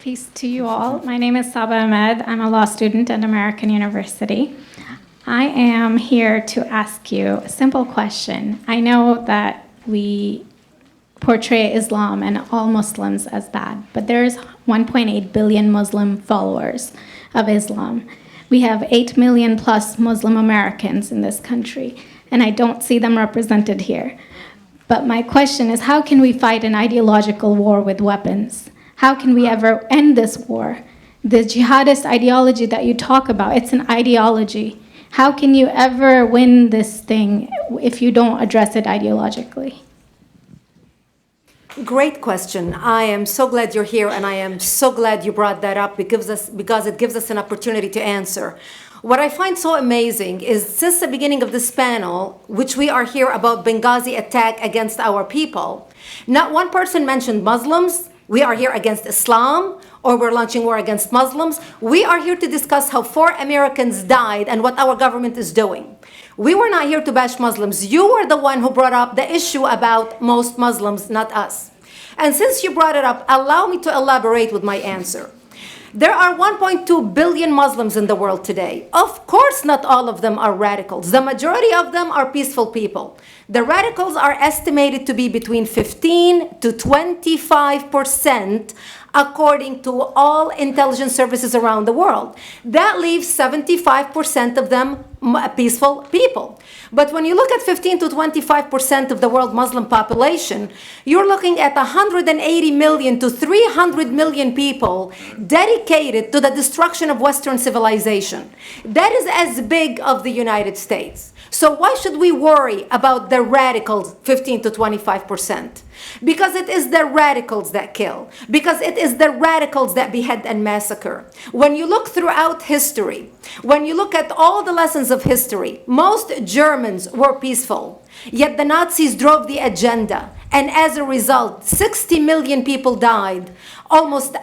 Peace to you all. My name is Saba Ahmed. I'm a law student at American University. I am here to ask you a simple question. I know that we portray Islam and all Muslims as bad, but there's 1.8 billion Muslim followers of Islam. We have 8 million plus Muslim Americans in this country, and I don't see them represented here. But my question is, how can we fight an ideological war with weapons? How can we ever end this war? The jihadist ideology that you talk about, it's an ideology. How can you ever win this thing if you don't address it ideologically? Great question. I am so glad you're here, and I am so glad you brought that up because it gives us an opportunity to answer. What I find so amazing is since the beginning of this panel, which we are here about Benghazi attack against our people, not one person mentioned Muslims. We are here against Islam, or we're launching war against Muslims. We are here to discuss how 4 Americans died and what our government is doing. We were not here to bash Muslims. You were the one who brought up the issue about most Muslims, not us. And since you brought it up, allow me to elaborate with my answer. There are 1.2 billion Muslims in the world today. Of course, not all of them are radicals. The majority of them are peaceful people. The radicals are estimated to be between 15 to 25%, according to all intelligence services around the world. That leaves 75% of them peaceful people. But when you look at 15 to 25% of the world Muslim population, you're looking at 180 million to 300 million people dedicated to the destruction of Western civilization. That is as big of the United States. So why should we worry about the radicals, 15 to 25%? Because it is the radicals that kill. Because it is the radicals that behead and massacre. When you look throughout history, when you look at all the lessons of history, most Germans were peaceful. Yet the Nazis drove the agenda. And as a result, 60 million people died. Almost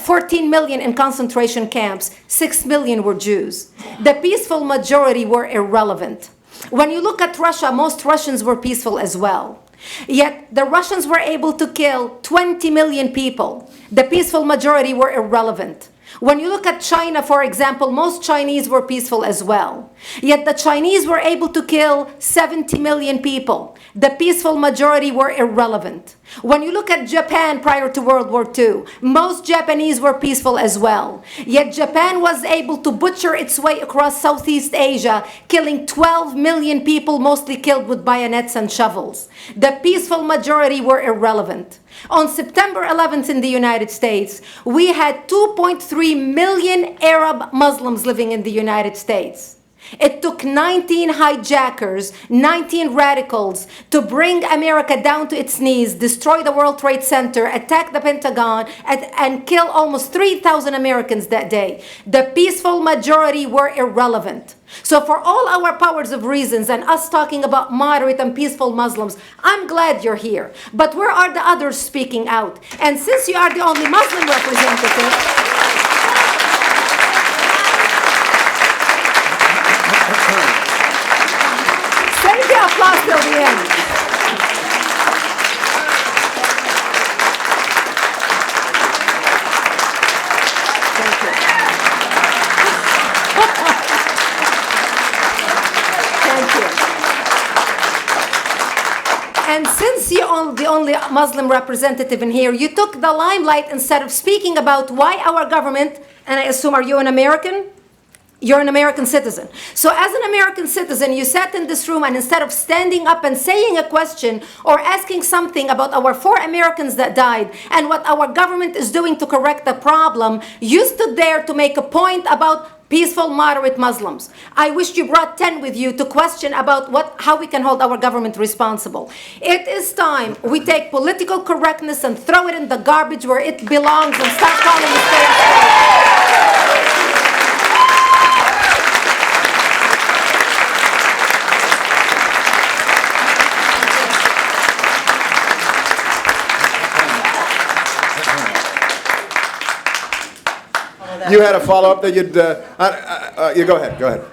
14 million in concentration camps. 6 million were Jews. The peaceful majority were irrelevant. When you look at Russia, most Russians were peaceful as well. Yet the Russians were able to kill 20 million people. The peaceful majority were irrelevant. When you look at China, for example, most Chinese were peaceful as well. Yet the Chinese were able to kill 70 million people. The peaceful majority were irrelevant. When you look at Japan prior to World War II, most Japanese were peaceful as well. Yet Japan was able to butcher its way across Southeast Asia, killing 12 million people, mostly killed with bayonets and shovels. The peaceful majority were irrelevant. On September 11th in the United States, we had 2.3 million Arab Muslims living in the United States. It took 19 hijackers, 19 radicals to bring America down to its knees, destroy the World Trade Center, attack the Pentagon, and kill almost 3,000 Americans that day. The peaceful majority were irrelevant. So for all our powers of reasons and us talking about moderate and peaceful Muslims, I'm glad you're here. But where are the others speaking out? And since you are the only Muslim representative, save the applause till the end. And since you're the only Muslim representative in here, you took the limelight instead of speaking about why our government, and I assume, are you an American? You're an American citizen. So as an American citizen, you sat in this room and instead of standing up and saying a question or asking something about our 4 Americans that died and what our government is doing to correct the problem, you stood there to make a point about peaceful, moderate Muslims. I wish you brought 10 with you to question about how we can hold our government responsible. It is time we take political correctness and throw it in the garbage where it belongs and start calling it fair. You had a follow-up that you'd... you go ahead.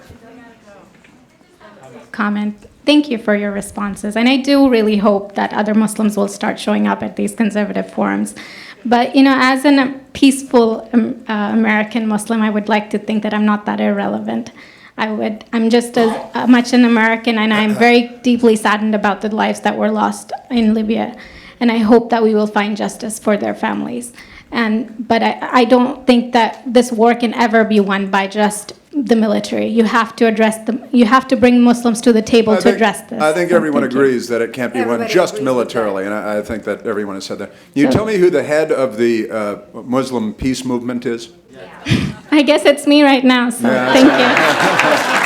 Comment. Thank you for your responses. And I do really hope that other Muslims will start showing up at these conservative forums. But, as an peaceful American Muslim, I would like to think that I'm not that irrelevant. I'm just as much an American, and I'm very deeply saddened about the lives that were lost in Libya. And I hope that we will find justice for their families. But I don't think that this war can ever be won by just the military. You have to address them. You have to bring Muslims to the table to address this. I think So everyone thank you. agrees that it can't be won Everybody just agrees with militarily, and I think that everyone has said that. You So- tell me who the head of the Muslim peace movement is? I guess it's me right now, so thank you.